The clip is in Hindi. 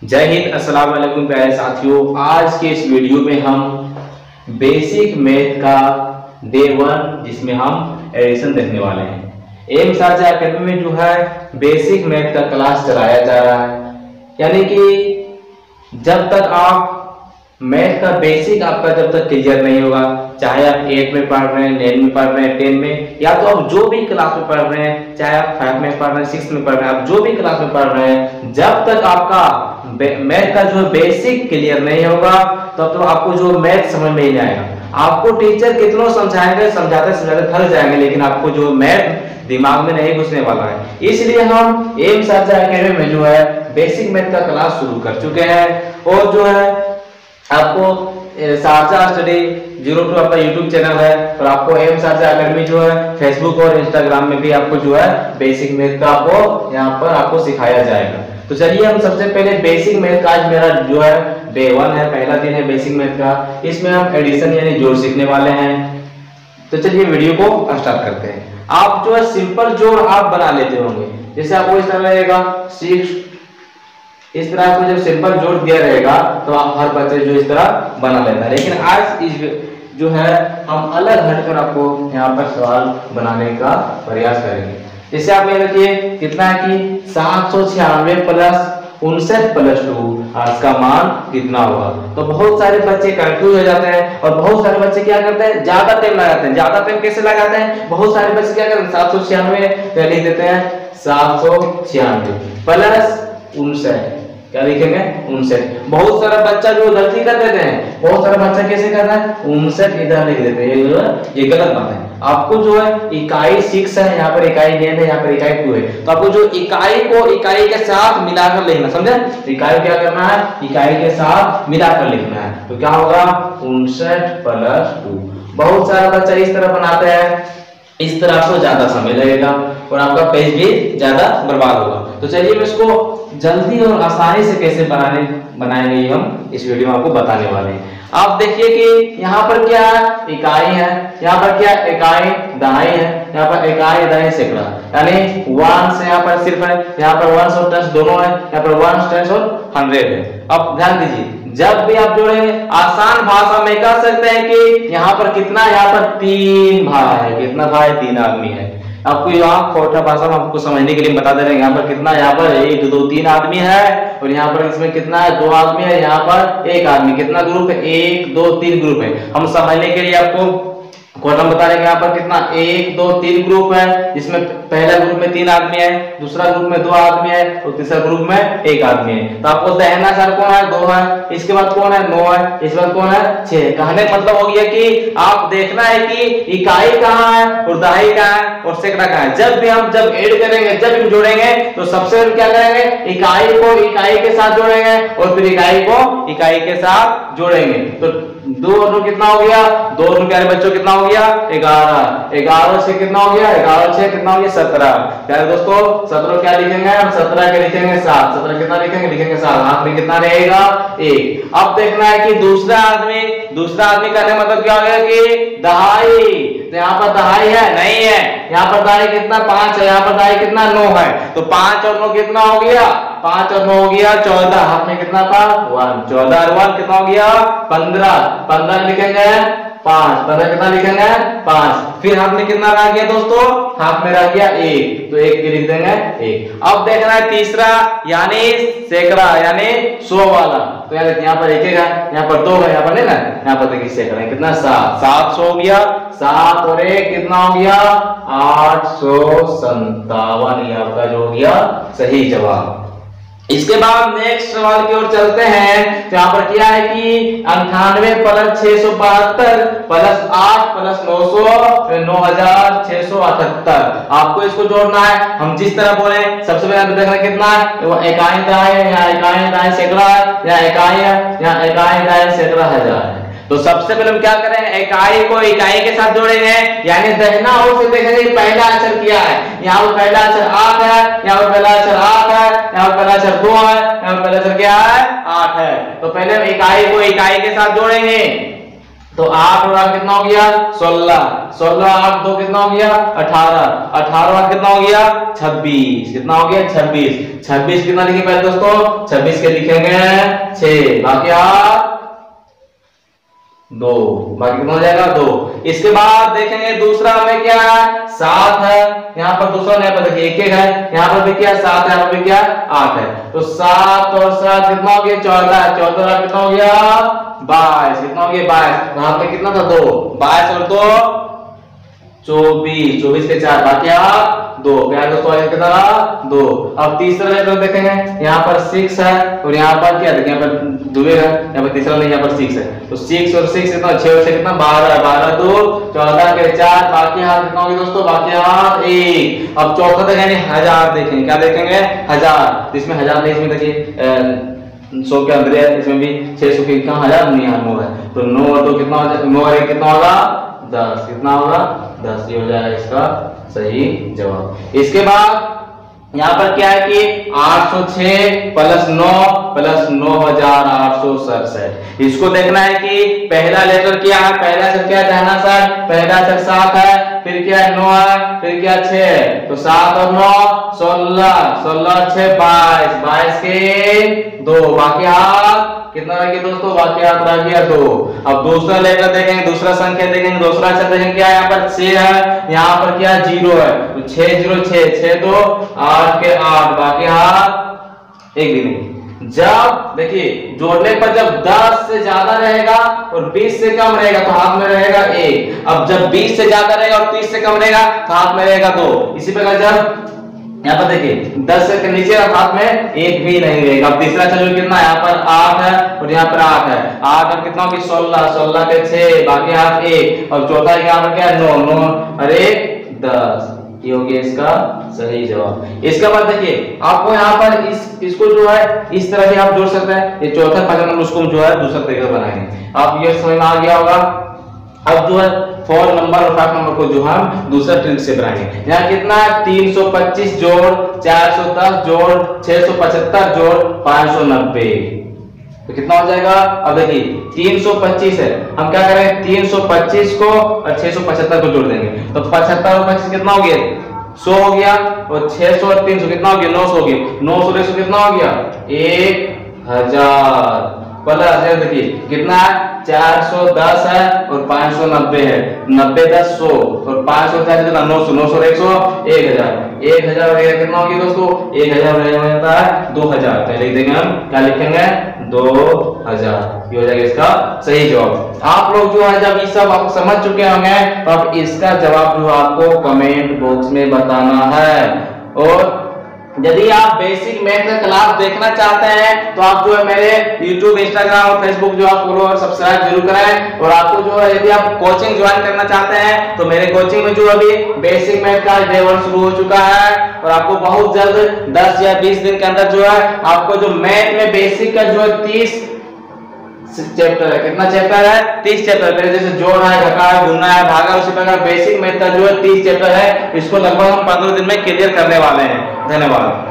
जय हिंद, अस्सलाम वालेकुम प्यारे साथियों। आज के इस वीडियो में हम बेसिक मैथ का डे 1 जिसमें हम एडिशन देखने वाले हैं। एम साझा अकेडमी में जो है बेसिक मैथ का क्लास चलाया जा रहा है, यानी कि जब तक आप मैथ का बेसिक आपका जब तक क्लियर नहीं होगा, चाहे आप 8 में पढ़ रहे हैं, 9 में पढ़ रहे हैं, 10 में, या तो आप जो भी क्लास में पढ़ रहे हैं, चाहे आप 5 में पढ़ रहे हैं, 6 में पढ़ रहे हैं, आप जो भी क्लास में पढ़ रहे हैं, जब तक आपका मैथ का जो बेसिक क्लियर नहीं होगा तब तो आपको जो मैथ समझ में नहीं आएगा। आपको टीचर कितना समझाएंगे, समझाते समझाते थक जाएंगे, लेकिन आपको जो मैथ दिमाग में नहीं घुसने वाला है। इसलिए हम एम साझा अकेडमी में जो है बेसिक मैथ का क्लास शुरू कर चुके हैं। और जो है आपको साझा स्टडी 02 आपका यूट्यूब चैनल है, और आपको एम साझा अकेडमी जो है फेसबुक और इंस्टाग्राम में भी आपको जो है बेसिक मैथ का आपको यहाँ पर आपको सिखाया जाएगा। तो चलिए हम सबसे पहले बेसिक मैथ का, आज मेरा जो है डे 1 है, पहला दिन है बेसिक मैथ का। इसमें हम एडिशन यानी जोड़ सीखने वाले हैं। तो चलिए वीडियो को स्टार्ट करते हैं। आप जो है सिंपल जोड़ आप बना लेते होंगे, जैसे आपको इस तरह रहेगा 6, इस तरह आपको जब सिंपल जोड़ दिया रहेगा तो आप हर बच्चे जो इस तरह बना लेता है। लेकिन आज इस जो है हम अलग हटकर आपको यहाँ पर सवाल बनाने का प्रयास करेंगे। जैसे आप ये देखिए कितना है कि 796 प्लस 59 प्लस 2, आज का मान कितना होगा। तो बहुत सारे बच्चे कंफ्यूज हो जाते हैं, और बहुत सारे बच्चे क्या करते हैं, ज्यादा टाइम लगाते हैं। ज्यादा टाइम कैसे लगाते हैं, बहुत सारे बच्चे क्या करते हैं 796 लिख देते हैं 796 प्लस 59, क्या लिखेंगे 59। बहुत सारा बच्चा जो गलती कर देते हैं, बहुत सारा बच्चा कैसे करता है 59 इधर लिख देते हैं, ये गलत बात है। आपको जो है इकाई 6 है, यहाँ पर इकाई 9 है, यहाँ पर इकाई 2 है, तो आपको जो इकाई को इकाई के साथ मिलाकर लिखना, समझे। इकाई क्या करना है, इकाई के साथ मिलाकर लिखना है। तो क्या होगा 59 प्लस 2। बहुत सारा बच्चा इस तरह बनाते हैं, इस तरह आपको ज्यादा समय लगेगा और आपका पेज भी ज्यादा बर्बाद होगा। तो चलिए मैं इसको जल्दी और आसानी से कैसे बनाएंगे हम इस वीडियो में आपको बताने वाले हैं। आप देखिए कि यहाँ पर क्या इकाई है, यहाँ पर क्या इकाई दहाई है, यहाँ पर इकाई दहाई सैकड़ा, यानी 1 से यहाँ पर सिर्फ है, यहाँ पर 1 और 10 दोनों है, यहाँ पर 1 10 और 100 है। अब ध्यान दीजिए, जब भी आप जोड़ेंगे आसान भाषा में कह सकते हैं कि यहाँ पर कितना, यहाँ पर 3 भाई है। कितना भाई, 3 आदमी है। आपको यहाँ खोटा भाषा में आपको समझने के लिए बता दे रहे हैं, यहाँ पर कितना, यहाँ पर 1 2 3 आदमी है, और यहाँ पर इसमें कितना है 2 आदमी है, यहाँ पर 1 आदमी। कितना ग्रुप है, 1 2 3 ग्रुप है। हम समझने के लिए आपको क्वार्टर बता रहे हैं, यहाँ पर कितना 1 2 3 ग्रुप है, जिसमें पहला ग्रुप में 3 आदमी है, दूसरा ग्रुप में 2 आदमी है, और तीसरा ग्रुप में 1 आदमी है। तो आपको दहना सर कौन है, 2 है, इसके बाद कौन है 9 है, इसके बाद कौन है 6। कहने का मतलब हो गया कि आप देखना है कि इकाई कहाँ है और दहाई कहाँ है और सैकड़ा कहाँ है। जब भी हम जब ऐड करेंगे, जब हम जोड़ेंगे, तो सबसे पहले क्या करेंगे, इकाई को इकाई के साथ जोड़ेंगे और फिर इकाई को इकाई के साथ जोड़ेंगे। तो 2 और 2 कितना हो गया, 2 और 2 प्यारे बच्चों कितना हो गया 11। 11 से कितना हो गया, 11 से कितना हो गया 17। प्यारे दोस्तों 17 क्या लिखेंगे हम, 17 के लिखेंगे 7। 17 कितना लिखेंगे, लिखेंगे 7। हाथ में कितना रहेगा 1। अब देखना है कि दूसरा आदमी करने मतलब क्या हो गया कि दहाई। तो यहाँ पर दहाई है नहीं है, यहाँ पर दहाई कितना 5 है, यहाँ पर दहाई कितना 9 है। तो 5 और 9 कितना हो गया, 5 और 9 हो गया 14। हाथ में कितना था 1। 14 और 1 कितना हो गया 15। 15 लिखेंगे 5। 15 कितना लिखेंगे 5। फिर हाथ में कितना रह गया दोस्तों, हाथ में रह गया 1, तो 1 के लिख देंगे 1। अब देखना है तीसरा यानी सैकड़ा, यानी 100 वाला। तो यहाँ पर 1 है, यहाँ पर 2 है, यहाँ पर नहीं ना, यहाँ पर देखिए सैकड़ा है कितना 7। 700 हो गया, 7 और 1 कितना हो गया 857। ये आपका जो हो गया सही जवाब। इसके बाद नेक्स्ट सवाल की ओर चलते हैं। तो यहाँ पर क्या है कि 98 प्लस 672 प्लस 8 प्लस 900 9678। आपको इसको जोड़ना है। हम जिस तरह बोले सबसे पहले देखना कितना है, वो इकाई दहाई है, यहाँ इकाई दहाई सैकड़ा है, यहाँ इकाई है, यहाँ इकाई दहाई सैकड़ा हजार है। तो सबसे पहले हम क्या करें, इकाई को इकाई के साथ जोड़ेंगे, यानी दहना ओर से देखेंगे पहला अक्षर क्या है। यहाँ पर पहला अक्षर 8 है, यहाँ पर पहला अक्षर 8 है, यहाँ पर पहला अक्षर 2 है, यहाँ पर पहला अक्षर क्या है 8 है। तो पहले हम इकाई को इकाई के साथ जोड़ेंगे। तो 8 और 8 कितना हो गया 16, 16 8 2 कितना हो गया 18, 18 8 कितना हो गया 26, कितना हो गया 26, 26 कितना लिखेंगे पहले दोस्तों 26 के लिखेंगे 6, बाकी 8 2, बाकी कितना हो जाएगा 2। इसके बाद देखेंगे दूसरा हमें क्या है 7 है, यहाँ पर दूसरा यहाँ पर देखिए 1 है, यहाँ पर भी क्या 7 है, यहाँ पर भी क्या 8 है, तो 7 और 7 कितना हो गया 14, 14 कितना हो गया 22, कितना हो गया 22, यहाँ पे कितना था 2, 22 और 2 24, 24 के 4, बाकी आप 2, प्यार दोस्तों कितना 2। अब तीसरा लेटर देखेंगे, यहाँ पर 6 है और यहाँ पर क्या देखिए यहाँ पर 2 है, यहाँ पर तीसरा नहीं, यहाँ पर 6 है, तो 6 और 6 कितना 6 और 6 कितना 12, 12 2 14 के 4, बाकी हाथ कितना होगी दोस्तों बाकी हाथ 1। अब चौथा देखेंगे 1000, देखेंगे क्या देखेंगे 1000, इसमें 1000 नहीं, इसमें देखिए 100 के अंदर है, इसमें भी 600 के कितना 1000 नहीं 9 है, तो 9 और 2 कितना हो जाएगा 9 और 1 कितना होगा 10, कितना होगा 10, ये हो जाएगा इसका सही जवाब। इसके बाद यहाँ पर क्या है कि 806 प्लस 9 प्लस 9867, इसको देखना है कि पहला लेटर क्या है, पहला अक्षर क्या है दाहिना साइड, पहला अक्षर 7 है, फिर क्या है 9 है, फिर क्या 6 है, तो 7 और 9 16, 16 और 6 22, 22 के 2, बाकी हाथ कितना रह गया दोस्तों बाकी हाथ रह गया 2। अब दूसरा लेटर देखेंगे, दूसरा संख्या देखेंगे, दूसरा अक्षर देखेंगे क्या है, यहाँ पर 6 है, यहाँ पर क्या 0 है, तो 6 0 6 6 2 8 के 8, बाकी हाथ एक भी नहीं। जब देखिए जोड़ने पर जब 10 से ज्यादा रहेगा और 20 से कम रहेगा तो हाथ में रहेगा 1, अब जब 20 से ज्यादा रहेगा और 30 से कम रहेगा तो हाथ में रहेगा 2। इसी प्रकार जब यहाँ पर देखिए 10 से नीचे हाथ में 1 भी नहीं रहेगा। अब तीसरा अक्षर कितना यहाँ पर 8 है और यहाँ पर 8 है, 8 अब कितना होगी 16, 16 के 6, बाकी हाथ 1, और चौथा यहाँ पर क्या है 9, 9 और 1 10, ये हो गया इसका सही जवाब। इसके बाद देखिए आपको यहाँ पर इसको जो है इस तरह भी आप जोड़ सकते हैं, ये चौथा पांचवा नंबर उसको जो है दूसरा तरीका बनाएंगे, आप ये समझ में आ गया होगा। अब जो है 4 नंबर और 5 नंबर को जो हम दूसरा ट्रिक से बनाएंगे। यहाँ कितना 325 जोड़ 410 जोड़ 675 जोड़ 590, तो कितना हो जाएगा। अब देखिए 325 है, हम क्या करें 325 को और 675 को जोड़ देंगे, तो 75 और 25 कितना हो गया 100 हो गया, और 600 और 300 कितना हो गया 900 हो गया, 900 100 कितना हो गया 1000 प्लस देखिए कितना है 410 है और 590 है, 90 10 100 और 500 कितना 900 900 100 1000, 1000 और 1 कितना होगी दोस्तों 1000 हो जाता है 2000, तो लिख देंगे हम क्या लिखेंगे 2000, ये हो जाएगा इसका सही जवाब। आप लोग जो है जब ये सब आप समझ चुके होंगे तो अब इसका जवाब जो आपको कमेंट बॉक्स में बताना है। और यदि आप बेसिक मैथ का क्लास देखना चाहते हैं तो आप जो है मेरे YouTube, Instagram और Facebook जो आप फॉलो और सब्सक्राइब जरूर करें। और आपको जो है यदि आप कोचिंग ज्वाइन करना चाहते हैं तो मेरे कोचिंग में जो अभी बेसिक मैथ का डे 1 शुरू हो चुका है, और आपको बहुत जल्द 10 या 20 दिन के अंदर जो है आपको जो मैथ में बेसिक का जो है 30 चैप्टर है, कितना चैप्टर है 30 चैप्टर, मेरे जैसे जोड़ है, घटा है, गुणा है, भागा, उसी प्रकार बेसिक मैथ का जो है 30 चैप्टर है, इसको लगभग हम 15 दिन में क्लियर करने वाले हैं। धन्यवाद।